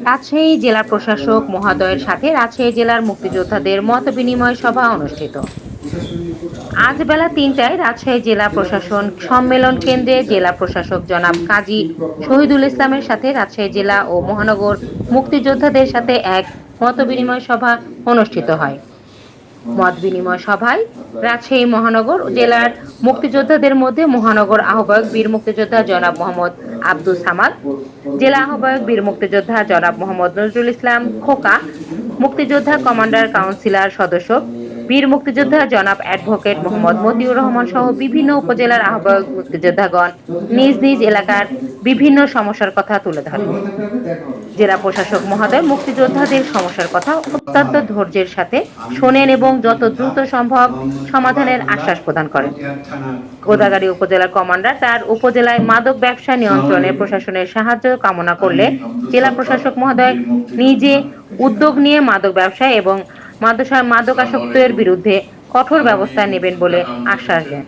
রাজশাহী জেলা প্রশাসক মহোদয়ের সাথে রাজশাহী জেলার মুক্তিযোদ্ধাদের মতবিনিময় সভা অনুষ্ঠিত। আজ বেলা ৩টায় রাজশাহী জেলা প্রশাসন সম্মেলন কেন্দ্রে জেলা প্রশাসক জনাব কাজী শহীদুল ইসলামের সাথে রাজশাহী জেলা ও মহানগর মুক্তিযোদ্ধাদের সাথে এক মতবিনিময় সভা অনুষ্ঠিত হয়। মত বিনিময় সভায় রাজশাহী মহানগর জেলার মুক্তিযোদ্ধাদের মধ্যে মহানগর আহ্বায়ক বীর মুক্তিযোদ্ধা জনাব মোহাম্মদ আব্দুস সামাদ, জেলা আহ্বায়ক বীর মুক্তিযোদ্ধা জনাব মোহাম্মদ নজরুল ইসলাম খোকা, মুক্তিযোদ্ধা কমান্ডার কাউন্সিলর সদস্য বীর মুক্তিযোদ্ধা জনাব অ্যাডভোকেট মোহাম্মদ মতিউর রহমান সহ বিভিন্ন উপজেলার আহ্বায়ক মুক্তিযোদ্ধাগণ নিজ নিজ এলাকার বিভিন্ন সমস্যার কথা তুলে ধরেন। জেলা প্রশাসক মহোদয় মুক্তিযোদ্ধাদের সমস্যার কথা অত্যন্ত ধৈর্যের সাথে শোনেন এবং যত দ্রুত সম্ভব সমাধানের আশ্বাস প্রদান করেন। গোদাগাড়ী উপজেলার কমান্ডার তার উপজেলায় মাদক ব্যবসা নিয়ন্ত্রণে প্রশাসনের সাহায্য কামনা করলে জেলা প্রশাসক মহোদয় নিজে উদ্যোগ নিয়ে মাদক ব্যবসা এবং মাদকাসক্তের বিরুদ্ধে কঠোর ব্যবস্থা নেবেন বলে আশ্বাস দেন।